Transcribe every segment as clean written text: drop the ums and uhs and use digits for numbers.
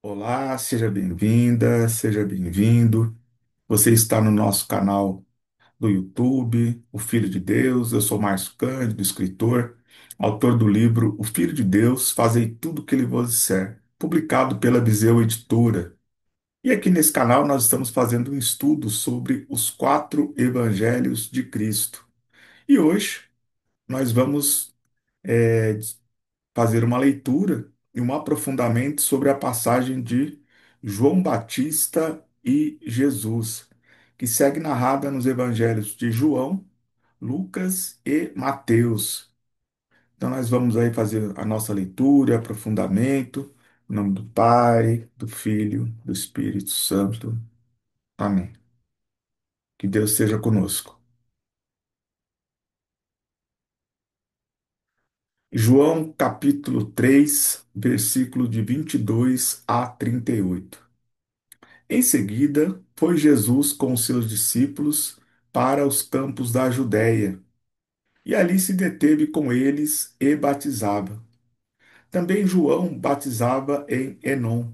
Olá, seja bem-vinda, seja bem-vindo. Você está no nosso canal do YouTube, O Filho de Deus. Eu sou Márcio Cândido, escritor, autor do livro O Filho de Deus, Fazei Tudo o que Ele vos disser, publicado pela Viseu Editora. E aqui nesse canal nós estamos fazendo um estudo sobre os quatro evangelhos de Cristo. E hoje nós vamos eh, fazer uma leitura e um aprofundamento sobre a passagem de João Batista e Jesus, que segue narrada nos evangelhos de João, Lucas e Mateus. Então nós vamos aí fazer a nossa leitura, aprofundamento, em nome do Pai, do Filho, do Espírito Santo. Amém. Que Deus seja conosco. João capítulo 3, versículo de 22 a 38. Em seguida, foi Jesus com os seus discípulos para os campos da Judéia, e ali se deteve com eles e batizava. Também João batizava em Enom,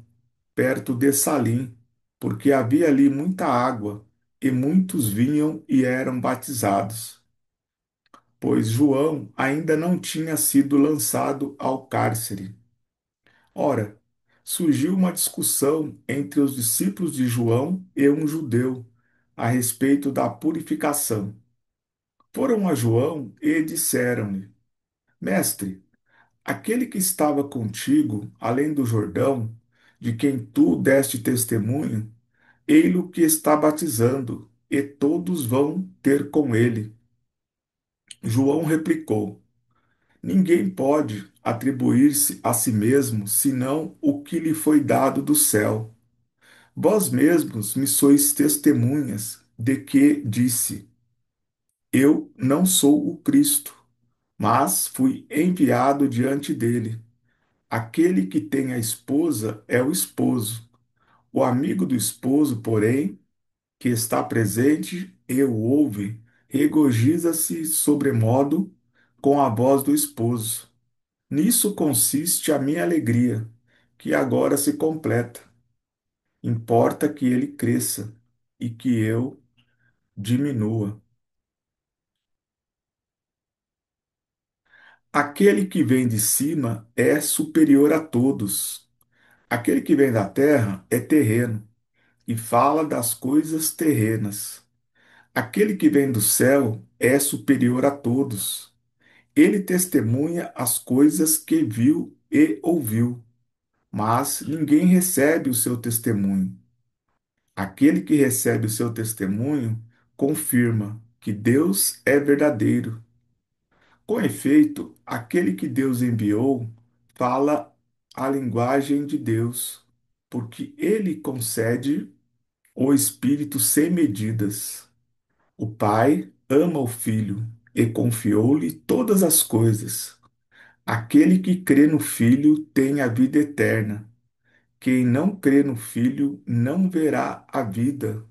perto de Salim, porque havia ali muita água, e muitos vinham e eram batizados, pois João ainda não tinha sido lançado ao cárcere. Ora, surgiu uma discussão entre os discípulos de João e um judeu a respeito da purificação. Foram a João e disseram-lhe: Mestre, aquele que estava contigo, além do Jordão, de quem tu deste testemunho, ei-lo que está batizando, e todos vão ter com ele. João replicou: Ninguém pode atribuir-se a si mesmo senão o que lhe foi dado do céu. Vós mesmos me sois testemunhas de que disse: Eu não sou o Cristo, mas fui enviado diante dele. Aquele que tem a esposa é o esposo. O amigo do esposo, porém, que está presente e o ouve, regozija-se sobremodo com a voz do esposo. Nisso consiste a minha alegria, que agora se completa. Importa que ele cresça e que eu diminua. Aquele que vem de cima é superior a todos. Aquele que vem da terra é terreno e fala das coisas terrenas. Aquele que vem do céu é superior a todos. Ele testemunha as coisas que viu e ouviu, mas ninguém recebe o seu testemunho. Aquele que recebe o seu testemunho confirma que Deus é verdadeiro. Com efeito, aquele que Deus enviou fala a linguagem de Deus, porque ele concede o Espírito sem medidas. O Pai ama o Filho e confiou-lhe todas as coisas. Aquele que crê no Filho tem a vida eterna. Quem não crê no Filho não verá a vida,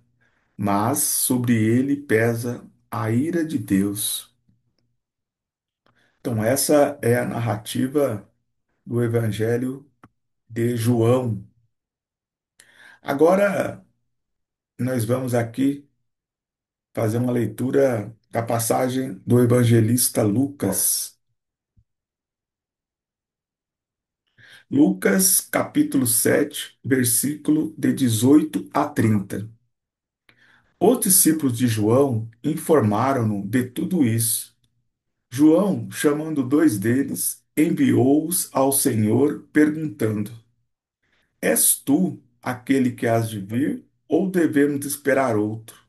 mas sobre ele pesa a ira de Deus. Então, essa é a narrativa do Evangelho de João. Agora, nós vamos aqui fazer uma leitura da passagem do evangelista Lucas. Lucas, capítulo 7, versículo de 18 a 30. Os discípulos de João informaram-no de tudo isso. João, chamando dois deles, enviou-os ao Senhor, perguntando: És tu aquele que hás de vir, ou devemos esperar outro?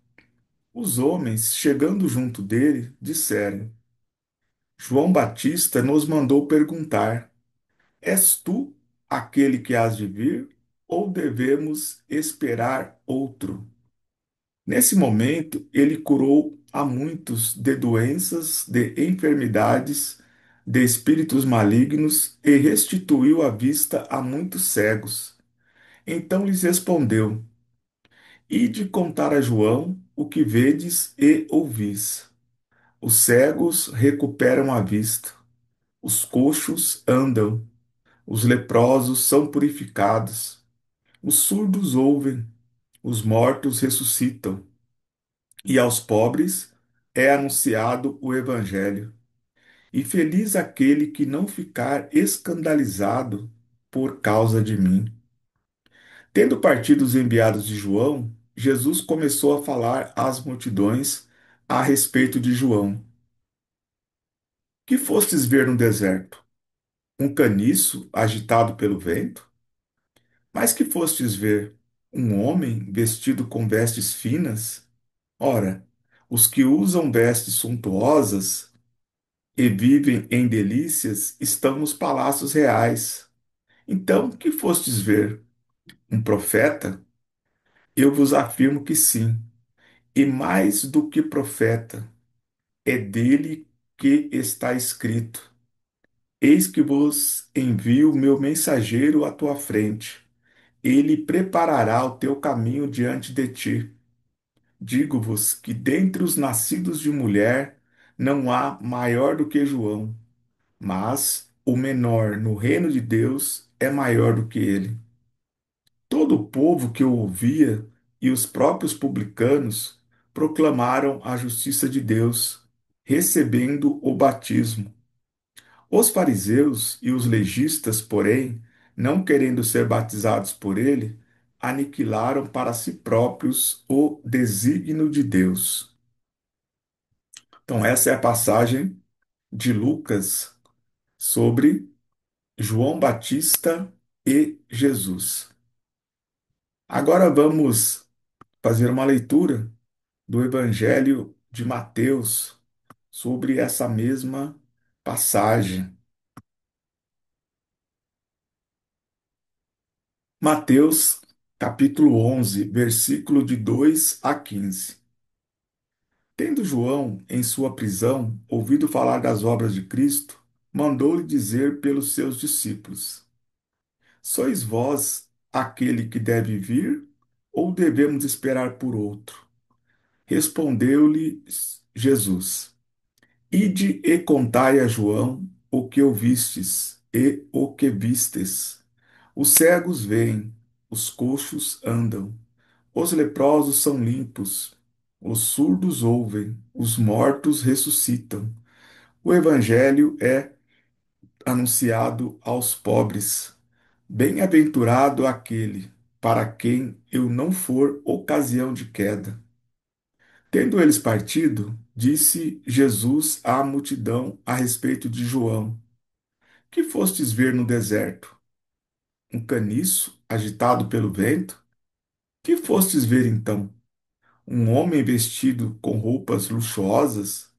Os homens, chegando junto dele, disseram: João Batista nos mandou perguntar: És tu aquele que hás de vir, ou devemos esperar outro? Nesse momento, ele curou a muitos de doenças, de enfermidades, de espíritos malignos e restituiu a vista a muitos cegos. Então lhes respondeu: Ide contar a João o que vedes e ouvis. Os cegos recuperam a vista, os coxos andam, os leprosos são purificados, Os surdos ouvem, os mortos ressuscitam, e aos pobres é anunciado o Evangelho. E feliz aquele que não ficar escandalizado por causa de mim. Tendo partido os enviados de João, Jesus começou a falar às multidões a respeito de João. Que fostes ver no deserto? Um caniço agitado pelo vento? Mas que fostes ver? Um homem vestido com vestes finas? Ora, os que usam vestes suntuosas e vivem em delícias estão nos palácios reais. Então, que fostes ver? Um profeta? Eu vos afirmo que sim, e mais do que profeta, é dele que está escrito: Eis que vos envio o meu mensageiro à tua frente. Ele preparará o teu caminho diante de ti. Digo-vos que dentre os nascidos de mulher não há maior do que João, mas o menor no reino de Deus é maior do que ele. Todo o povo que o ouvia e os próprios publicanos proclamaram a justiça de Deus, recebendo o batismo. Os fariseus e os legistas, porém, não querendo ser batizados por ele, aniquilaram para si próprios o desígnio de Deus. Então, essa é a passagem de Lucas sobre João Batista e Jesus. Agora vamos fazer uma leitura do Evangelho de Mateus sobre essa mesma passagem. Mateus, capítulo 11, versículo de 2 a 15. Tendo João, em sua prisão, ouvido falar das obras de Cristo, mandou-lhe dizer pelos seus discípulos: Sois vós aquele que deve vir, ou devemos esperar por outro? Respondeu-lhe Jesus: Ide e contai a João o que ouvistes e o que vistes. Os cegos veem, os coxos andam, os leprosos são limpos, os surdos ouvem, os mortos ressuscitam. O evangelho é anunciado aos pobres. Bem-aventurado aquele para quem eu não for ocasião de queda. Tendo eles partido, disse Jesus à multidão a respeito de João: Que fostes ver no deserto? Um caniço agitado pelo vento? Que fostes ver então? Um homem vestido com roupas luxuosas?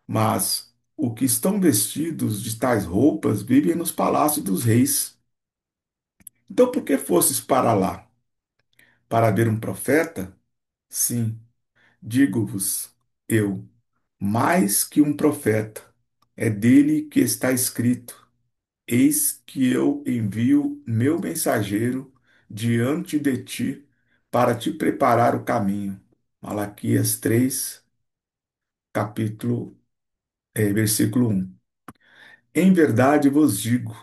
Mas os que estão vestidos de tais roupas vivem nos palácios dos reis. Então por que fostes para lá? Para ver um profeta? Sim, digo-vos, eu, mais que um profeta. É dele que está escrito: Eis que eu envio meu mensageiro diante de ti para te preparar o caminho. Malaquias 3, capítulo, versículo 1. Em verdade vos digo,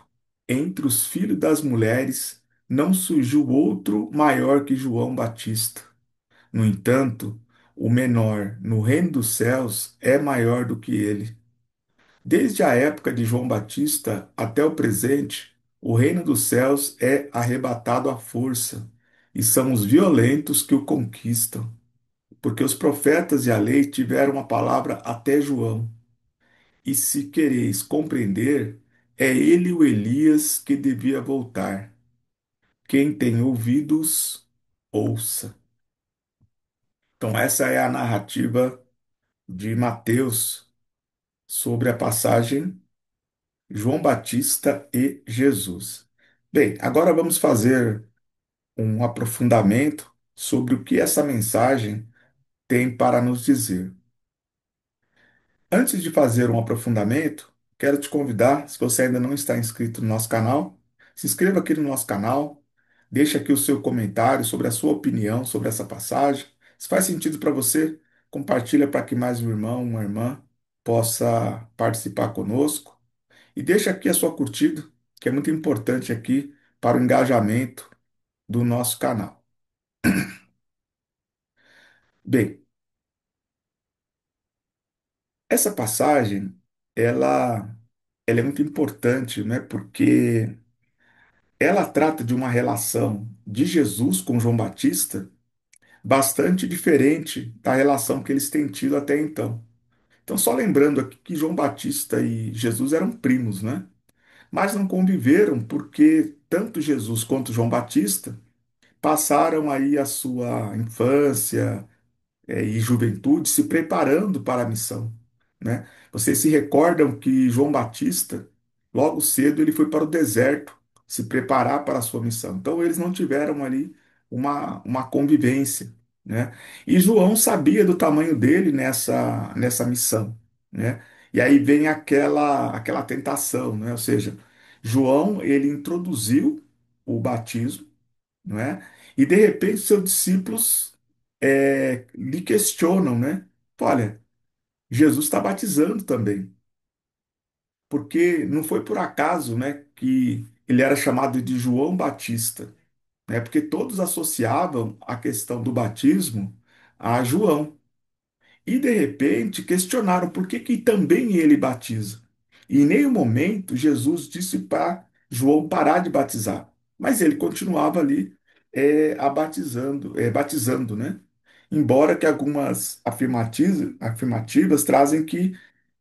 entre os filhos das mulheres não surgiu outro maior que João Batista. No entanto, o menor no reino dos céus é maior do que ele. Desde a época de João Batista até o presente, o reino dos céus é arrebatado à força, e são os violentos que o conquistam, porque os profetas e a lei tiveram a palavra até João. E se quereis compreender, é ele o Elias que devia voltar. Quem tem ouvidos, ouça. Então, essa é a narrativa de Mateus sobre a passagem João Batista e Jesus. Bem, agora vamos fazer um aprofundamento sobre o que essa mensagem tem para nos dizer. Antes de fazer um aprofundamento, quero te convidar, se você ainda não está inscrito no nosso canal, se inscreva aqui no nosso canal, deixe aqui o seu comentário sobre a sua opinião sobre essa passagem. Se faz sentido para você, compartilha para que mais um irmão, uma irmã possa participar conosco. E deixa aqui a sua curtida, que é muito importante aqui para o engajamento do nosso canal. Bem, essa passagem, ela, ela é muito importante, né? Porque ela trata de uma relação de Jesus com João Batista bastante diferente da relação que eles têm tido até então. Então, só lembrando aqui que João Batista e Jesus eram primos, né? Mas não conviveram porque tanto Jesus quanto João Batista passaram aí a sua infância, e juventude se preparando para a missão, né? Vocês se recordam que João Batista, logo cedo, ele foi para o deserto se preparar para a sua missão. Então, eles não tiveram ali uma convivência, né? E João sabia do tamanho dele nessa missão, né? E aí vem aquela tentação, né? Ou seja, João, ele introduziu o batismo, não é? E de repente seus discípulos lhe questionam, né? Olha, Jesus está batizando também, porque não foi por acaso, né, que ele era chamado de João Batista, né? Porque todos associavam a questão do batismo a João. E de repente questionaram por que que também ele batiza. E em nenhum momento Jesus disse para João parar de batizar, mas ele continuava ali batizando, né? Embora que algumas afirmativas trazem que,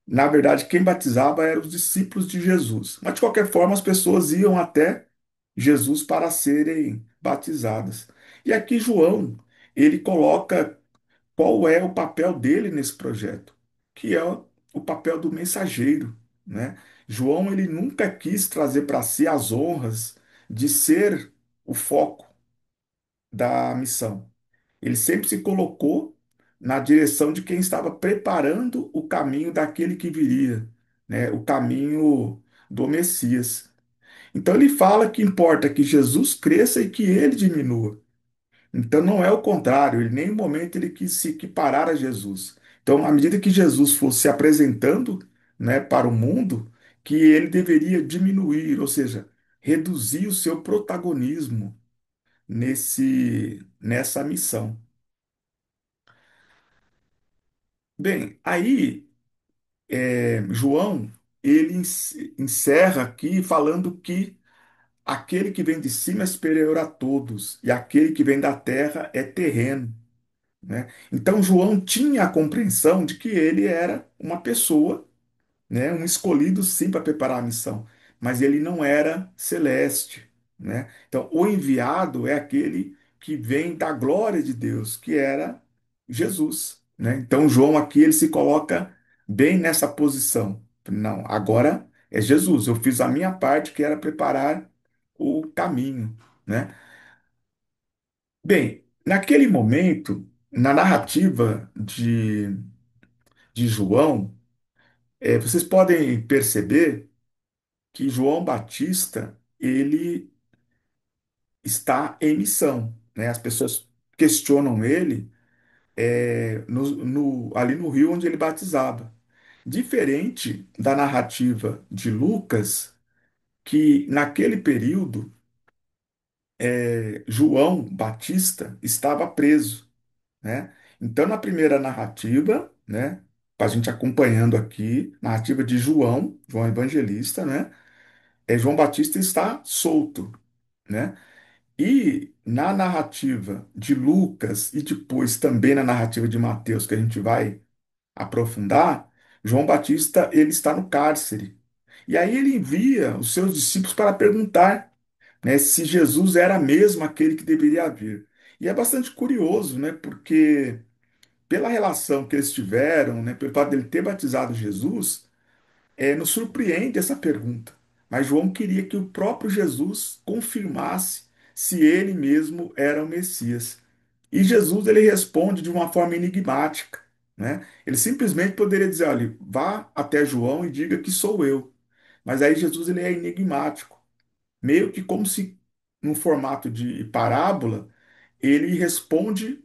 na verdade, quem batizava eram os discípulos de Jesus. Mas de qualquer forma, as pessoas iam até Jesus para serem batizadas. E aqui João, ele coloca qual é o papel dele nesse projeto, que é o papel do mensageiro, né? João ele nunca quis trazer para si as honras de ser o foco da missão. Ele sempre se colocou na direção de quem estava preparando o caminho daquele que viria, né? O caminho do Messias. Então ele fala que importa que Jesus cresça e que ele diminua. Então não é o contrário, ele em nenhum momento ele quis se equiparar a Jesus. Então, à medida que Jesus fosse se apresentando, né, para o mundo, que ele deveria diminuir, ou seja, reduzir o seu protagonismo nessa missão. Bem, aí João ele encerra aqui falando que aquele que vem de cima é superior a todos e aquele que vem da terra é terreno, né? Então João tinha a compreensão de que ele era uma pessoa, né, um escolhido sim para preparar a missão, mas ele não era celeste, né? Então o enviado é aquele que vem da glória de Deus, que era Jesus, né? Então João aqui ele se coloca bem nessa posição. Não, agora é Jesus. Eu fiz a minha parte, que era preparar o caminho, né? Bem, naquele momento, na narrativa de João, vocês podem perceber que João Batista, ele está em missão, né? As pessoas questionam ele ali no rio onde ele batizava. Diferente da narrativa de Lucas, que naquele período João Batista estava preso, né? Então, na primeira narrativa, né, para a gente acompanhando aqui, narrativa de João Evangelista, né, João Batista está solto, né? E na narrativa de Lucas e depois também na narrativa de Mateus, que a gente vai aprofundar, João Batista ele está no cárcere. E aí ele envia os seus discípulos para perguntar, né, se Jesus era mesmo aquele que deveria vir. E é bastante curioso, né, porque pela relação que eles tiveram, né, pelo fato dele ter batizado Jesus, nos surpreende essa pergunta. Mas João queria que o próprio Jesus confirmasse se ele mesmo era o Messias. E Jesus ele responde de uma forma enigmática, né? Ele simplesmente poderia dizer, olha, vá até João e diga que sou eu. Mas aí Jesus ele é enigmático, meio que como se no formato de parábola ele responde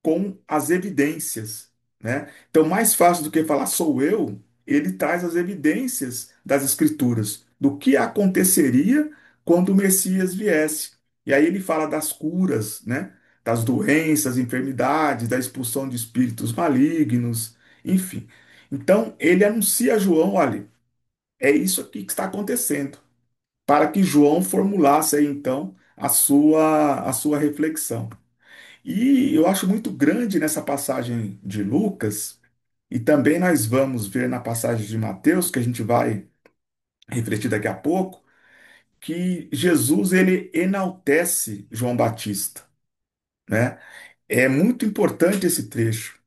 com as evidências, né? Então, mais fácil do que falar sou eu, ele traz as evidências das Escrituras do que aconteceria quando o Messias viesse. E aí ele fala das curas, né? Das doenças, enfermidades, da expulsão de espíritos malignos, enfim. Então ele anuncia a João, olha, é isso aqui que está acontecendo, para que João formulasse aí então a sua reflexão. E eu acho muito grande nessa passagem de Lucas, e também nós vamos ver na passagem de Mateus, que a gente vai refletir daqui a pouco, que Jesus ele enaltece João Batista, né? É muito importante esse trecho,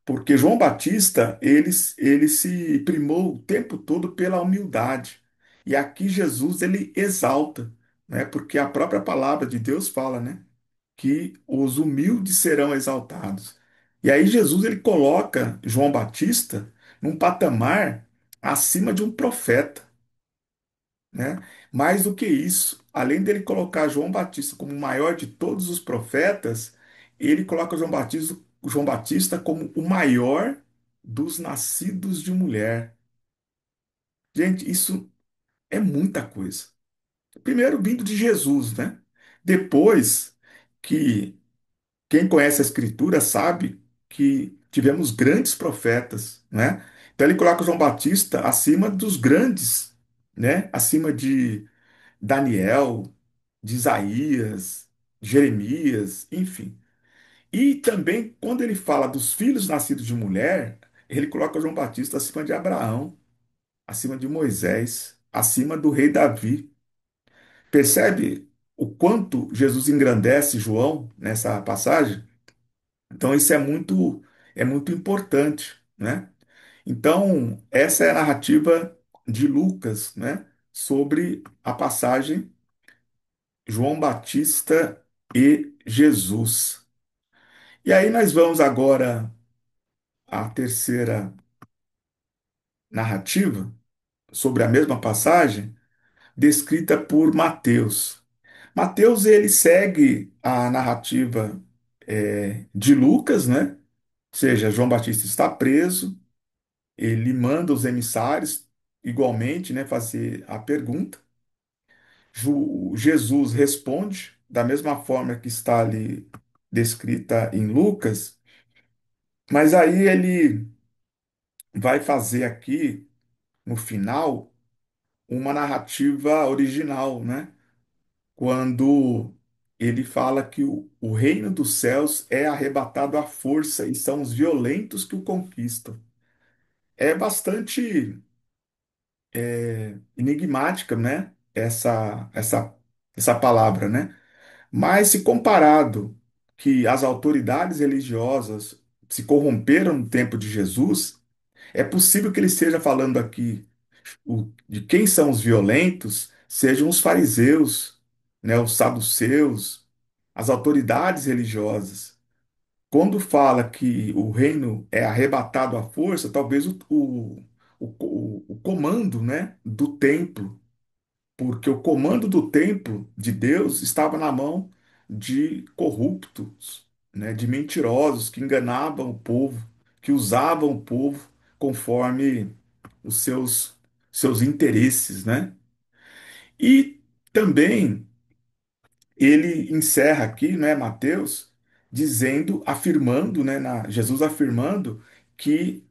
porque João Batista ele se primou o tempo todo pela humildade. E aqui Jesus ele exalta, né? Porque a própria palavra de Deus fala, né? Que os humildes serão exaltados. E aí Jesus ele coloca João Batista num patamar acima de um profeta, né? Mais do que isso, além dele colocar João Batista como o maior de todos os profetas, ele coloca João Batista como o maior dos nascidos de mulher. Gente, isso é muita coisa. Primeiro vindo de Jesus, né? Depois que quem conhece a Escritura sabe que tivemos grandes profetas, né? Então ele coloca João Batista acima dos grandes, né? Acima de Daniel, de Isaías, Jeremias, enfim. E também, quando ele fala dos filhos nascidos de mulher, ele coloca João Batista acima de Abraão, acima de Moisés, acima do rei Davi. Percebe o quanto Jesus engrandece João nessa passagem? Então, isso é muito importante, né? Então, essa é a narrativa de Lucas, né? Sobre a passagem João Batista e Jesus. E aí nós vamos agora à terceira narrativa sobre a mesma passagem, descrita por Mateus. Mateus ele segue a narrativa de Lucas, né? Ou seja, João Batista está preso, ele manda os emissários igualmente, né, fazer a pergunta. Jesus responde da mesma forma que está ali descrita em Lucas. Mas aí ele vai fazer aqui, no final, uma narrativa original, né? Quando ele fala que o reino dos céus é arrebatado à força e são os violentos que o conquistam. É bastante enigmática, né? Essa palavra, né? Mas se comparado que as autoridades religiosas se corromperam no tempo de Jesus, é possível que ele esteja falando aqui de quem são os violentos, sejam os fariseus, né, os saduceus, as autoridades religiosas. Quando fala que o reino é arrebatado à força, talvez o comando, né, do templo, porque o comando do templo de Deus estava na mão de corruptos, né, de mentirosos que enganavam o povo, que usavam o povo conforme os seus interesses, né? E também ele encerra aqui, né, Mateus, dizendo, afirmando, né, Jesus afirmando que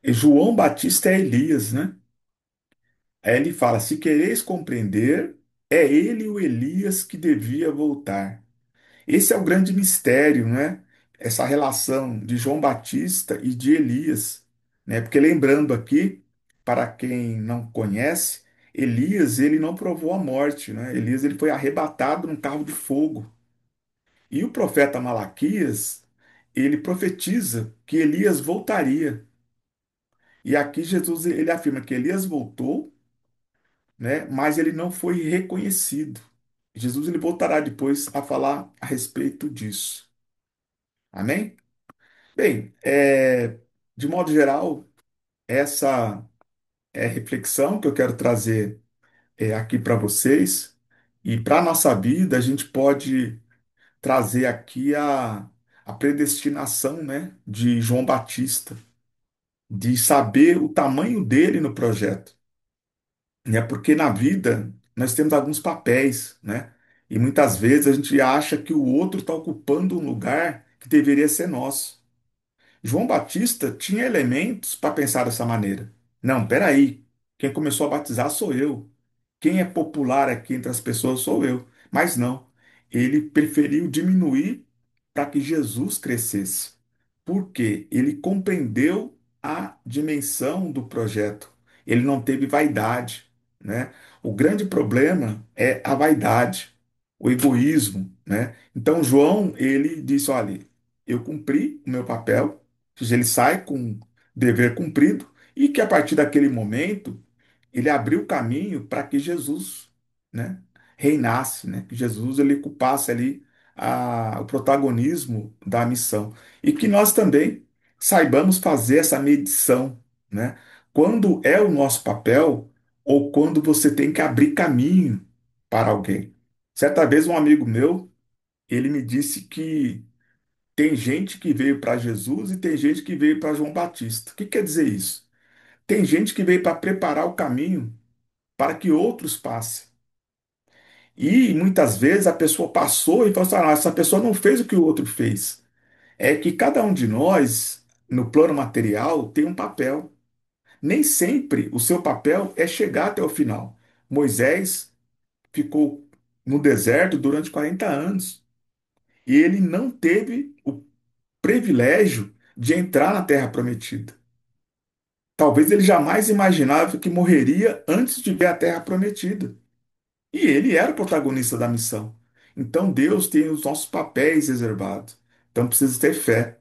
João Batista é Elias, né? Aí ele fala: se quereis compreender, é ele o Elias que devia voltar. Esse é o grande mistério, né? Essa relação de João Batista e de Elias, né? Porque lembrando aqui, para quem não conhece, Elias, ele não provou a morte, né? Elias, ele foi arrebatado num carro de fogo. E o profeta Malaquias, ele profetiza que Elias voltaria. E aqui Jesus, ele afirma que Elias voltou, né? Mas ele não foi reconhecido. Jesus, ele voltará depois a falar a respeito disso. Amém? Bem, de modo geral, essa é a reflexão que eu quero trazer aqui para vocês. E para a nossa vida, a gente pode trazer aqui a predestinação, né, de João Batista, de saber o tamanho dele no projeto, né? Porque na vida nós temos alguns papéis, né? E muitas vezes a gente acha que o outro está ocupando um lugar que deveria ser nosso. João Batista tinha elementos para pensar dessa maneira. Não, peraí, quem começou a batizar sou eu. Quem é popular aqui entre as pessoas sou eu. Mas não, ele preferiu diminuir para que Jesus crescesse. Por quê? Ele compreendeu a dimensão do projeto. Ele não teve vaidade, né? O grande problema é a vaidade, o egoísmo, né? Então João, ele disse, olha, eu cumpri o meu papel, ou seja, ele sai com dever cumprido e que a partir daquele momento ele abriu caminho para que Jesus, né, reinasse, né, que Jesus ele ocupasse ali o protagonismo da missão e que nós também saibamos fazer essa medição, né, quando é o nosso papel ou quando você tem que abrir caminho para alguém. Certa vez um amigo meu, ele me disse que tem gente que veio para Jesus e tem gente que veio para João Batista. O que quer dizer isso? Tem gente que veio para preparar o caminho para que outros passem. E muitas vezes a pessoa passou e falou assim: ah, essa pessoa não fez o que o outro fez. É que cada um de nós, no plano material, tem um papel. Nem sempre o seu papel é chegar até o final. Moisés ficou no deserto durante 40 anos e ele não teve o privilégio de entrar na terra prometida. Talvez ele jamais imaginava que morreria antes de ver a terra prometida. E ele era o protagonista da missão. Então Deus tem os nossos papéis reservados. Então precisa ter fé,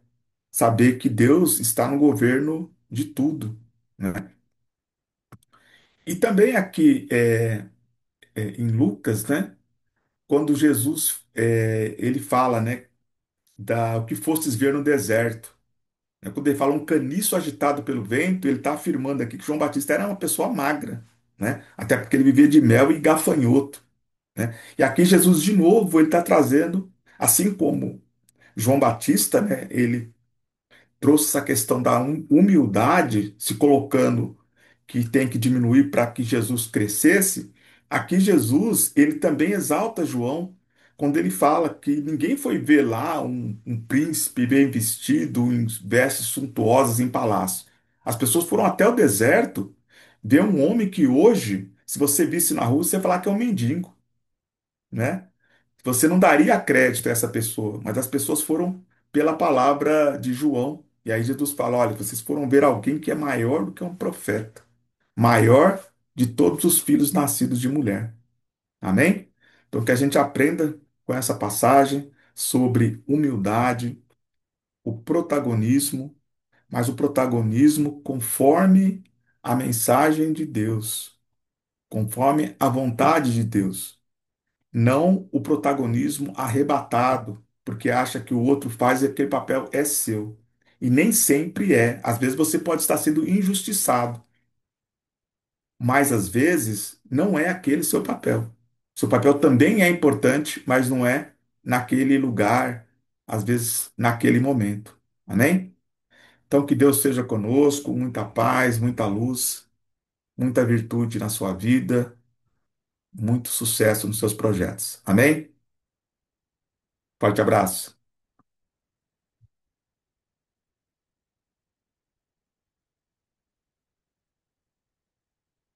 saber que Deus está no governo de tudo, né? E também aqui em Lucas, né? Quando Jesus ele fala, né, da o que fostes ver no deserto, né? Quando ele fala um caniço agitado pelo vento, ele está afirmando aqui que João Batista era uma pessoa magra, né? Até porque ele vivia de mel e gafanhoto, né? E aqui Jesus de novo ele está trazendo, assim como João Batista, né, ele trouxe essa questão da humildade, se colocando que tem que diminuir para que Jesus crescesse. Aqui Jesus, ele também exalta João quando ele fala que ninguém foi ver lá um príncipe bem vestido, em vestes suntuosas em palácio. As pessoas foram até o deserto ver um homem que hoje, se você visse na rua, você ia falar que é um mendigo, né? Você não daria crédito a essa pessoa, mas as pessoas foram pela palavra de João. E aí Jesus fala: olha, vocês foram ver alguém que é maior do que um profeta, maior de todos os filhos nascidos de mulher. Amém? Então que a gente aprenda com essa passagem sobre humildade, o protagonismo, mas o protagonismo conforme a mensagem de Deus, conforme a vontade de Deus. Não o protagonismo arrebatado, porque acha que o outro faz e aquele papel é seu. E nem sempre é. Às vezes você pode estar sendo injustiçado, mas às vezes não é aquele seu papel. Seu papel também é importante, mas não é naquele lugar, às vezes naquele momento. Amém? Então que Deus seja conosco, muita paz, muita luz, muita virtude na sua vida, muito sucesso nos seus projetos. Amém? Forte abraço.